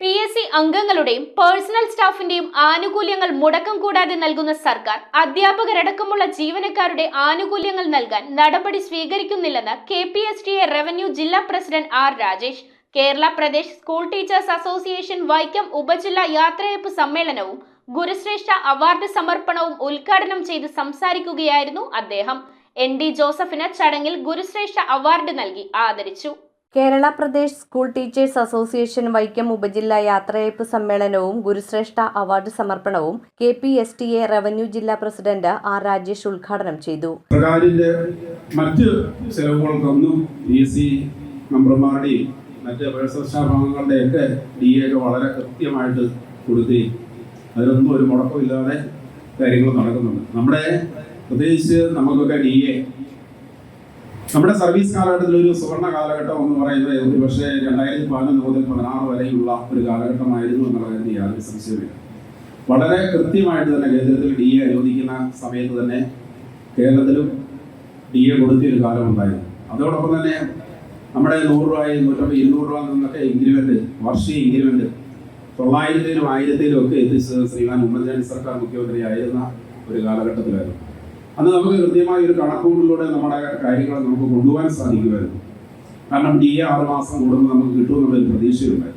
PSC അംഗങ്ങളുടെയും personal സ്റ്റാഫിന്റെയും ആനുകൂല്യങ്ങൾ മുടക്കം കൂടാതെ നൽകുന്ന സർക്കാർ അധ്യാപകരടക്കമുള്ള ജീവനക്കാരുടെ ആനുകൂല്യങ്ങൾ നൽകാൻ നടപടി സ്വീകരിക്കുന്നില്ലെന്ന് KPSTA റവന്യൂ ജില്ലാ president R. Rajesh Kerala Pradesh school teachers association Vaikom ഉപജില്ലാ യാത്രയയപ്പ് സമ്മേളനവും ഗുരുശ്രേഷ്ഠ അവാർഡ് സമർപ്പണവും ഉദ്ഘാടനം ചെയ്ത് സംസാരിക്കുകയായിരുന്നു അദ്ദേഹം. ND ജോസഫിന് ചടങ്ങിൽ ഗുരുശ്രേഷ്ഠ അവാർഡ് നൽകി ആദരിച്ചു. Kerala Pradesh school teachers association Vaikom ഉപജില്ലാ യാത്രയയപ്പ് സമ്മേളനവും ഗുരുശ്രേഷ്ഠ അവാർഡ് സമർപ്പണവും KPSTA റവന്യൂ ജില്ലാ പ്രസിഡന്റ് R. രാജേഷ് ഉദ്ഘാടനം ചെയ്തു. സർക്കാരിന്റെ മറ്റ് ചെലവുകൾക്കൊന്നും PSC മെമ്പർമാരുടെയും മറ്റ് പേഴ്സണൽ സ്റ്റാഫ് അംഗങ്ങളുടെയൊക്കെ DA വളരെ കൃത്യമായിട്ട് കൊടുക്കുകയും അതിലൊന്നും ഒരു മുടക്കമില്ലാതെ കാര്യങ്ങൾ നടക്കുന്നുണ്ട്. നമ്മുടെ പ്രത്യേകിച്ച് നമുക്കൊക്കെ DA നമ്മുടെ സർവീസ് കാലഘട്ടത്തിൽ ഒരു സുവർണ കാലഘട്ടം എന്ന് പറയുന്നത് ഒരു പക്ഷേ 2011 മുതൽ 16 വരെയുള്ള ഒരു കാലഘട്ടമായിരുന്നു എന്നുള്ള കാര്യത്തിൽ യാതൊരു സംശയമില്ല. വളരെ കൃത്യമായിട്ട് തന്നെ കേന്ദ്രത്തിൽ DA അനുവദിക്കുന്ന സമയത്ത് തന്നെ കേരളത്തിലും DA കൊടുത്തിയ ഒരു കാലം ഉണ്ടായിരുന്നു. അതോടൊപ്പം തന്നെ നമ്മുടെ 100 രൂപയും 150 200 രൂപ നിന്നൊക്കെ ഇൻക്രിമെന്റ്, വാർഷിക ഇൻക്രിമെന്റ് 900-ലും 1000-ലും ഒക്കെ എത്തിച്ചത് ശ്രീമാൻ ഉമ്മൻചാണ്ടി സർക്കാർ മുഖ്യമന്ത്രി ആയിരുന്ന ഒരു കാലഘട്ടത്തിലായിരുന്നു. അന്ന് നമുക്ക് കൃത്യമായ ഒരു കണക്കുകളിലൂടെ നമ്മുടെ കാര്യങ്ങൾ നമുക്ക് കൊണ്ടുപോകാൻ സാധിക്കുമായിരുന്നു. കാരണം DA 6 മാസം കൂടുമ്പോൾ നമുക്ക് കിട്ടുമെന്നുള്ള പ്രതീക്ഷയുണ്ടായിരുന്നു.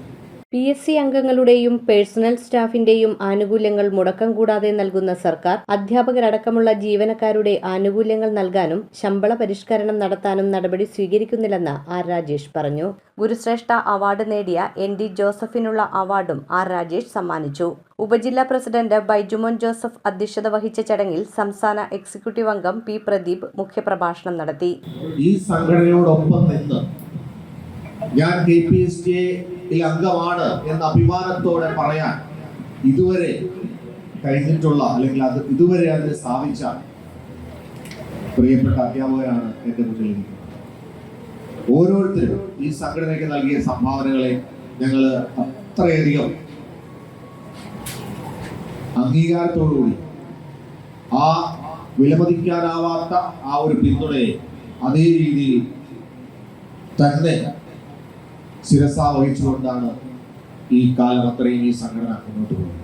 PSC അംഗങ്ങളുടെയും പേഴ്സണൽ സ്റ്റാഫിന്റെയും ആനുകൂല്യങ്ങൾ മുടക്കം കൂടാതെ നൽകുന്ന സർക്കാർ അധ്യാപകരടക്കമുള്ള ജീവനക്കാരുടെ ആനുകൂല്യങ്ങൾ നൽകാനും ശമ്പള പരിഷ്കരണം നടത്താനും നടപടി സ്വീകരിക്കുന്നില്ലെന്ന് R. രാജേഷ് പറഞ്ഞു. ഗുരുശ്രേഷ്ഠ അവാർഡ് നേടിയ ND ജോസഫിനുള്ള അവാർഡും R. രാജേഷ് സമ്മാനിച്ചു. ഉപജില്ലാ പ്രസിഡന്റ് ബൈജുമോൻ ജോസഫ് അധ്യക്ഷത വഹിച്ച ചടങ്ങിൽ സംസ്ഥാന എക്സിക്യൂട്ടീവ് അംഗം P. പ്രദീപ് മുഖ്യപ്രഭാഷണം നടത്തി. ഈ സംഘടനയോടൊപ്പം നിന്ന് ഞാൻ KPSTA അംഗമാണ് എന്ന അഭിമാനത്തോടെ പറയാൻ ഇതുവരെ കഴിഞ്ഞിട്ടുള്ള അല്ലെങ്കിൽ ഇതുവരെ അതിനെ സ്ഥാപിച്ച പ്രിയപ്പെട്ട അധ്യാപകരാണ് എന്റെ മുന്നിൽ ഇരിക്കുന്നത്. ഓരോരുത്തരും ഈ സംഘടനയ്ക്ക് നൽകിയ സംഭാവനകളെ ഞങ്ങൾ അത്രയധികം അംഗീകാരത്തോടുകൂടി ആ വിലമതിക്കാനാവാത്ത ആ ഒരു പിന്തുണയെ അതേ രീതിയിൽ തന്നെ ശിരസാ വഹിച്ചുകൊണ്ടാണ് ഈ കാലം അത്രയും ഈ സംഘടന മുന്നോട്ട് പോകുന്നത്.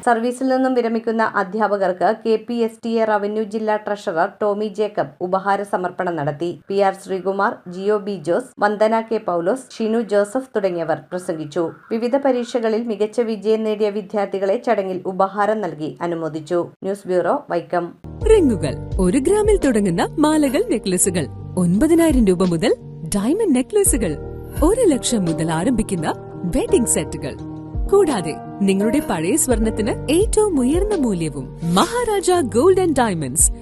സർവീസിൽ നിന്നും വിരമിക്കുന്ന അധ്യാപകർക്ക് KPSTA റവന്യൂ ജില്ലാ ട്രഷറർ ടോമി ജേക്കബ് ഉപഹാര സമർപ്പണം നടത്തി. PR Sreekumar, GO B Jose, Vandana K. പൗലോസ്, ഷിനു ജോസഫ് തുടങ്ങിയവർ പ്രസംഗിച്ചു. വിവിധ പരീക്ഷകളിൽ മികച്ച വിജയം നേടിയ വിദ്യാർത്ഥികളെ ചടങ്ങിൽ ഉപഹാരം നൽകി അനുമോദിച്ചു. News bureau, Vaikom. റിങ്ങുകൾ 1 ഗ്രാമിൽ തുടങ്ങുന്ന മാലകൾ, നെക്ലസുകൾ 9,000 രൂപ മുതൽ ഡയമണ്ട് നെക്ലസുകൾ 1 ലക്ഷം മുതൽ ആരംഭിക്കുന്ന വെഡിംഗ് സെറ്റുകൾ, കൂടാതെ നിങ്ങളുടെ പഴയ സ്വർണത്തിന് ഏറ്റവും ഉയർന്ന മൂല്യവും മഹാരാജ ഗോൾഡ് ആൻഡ് ഡയമണ്ട്സ്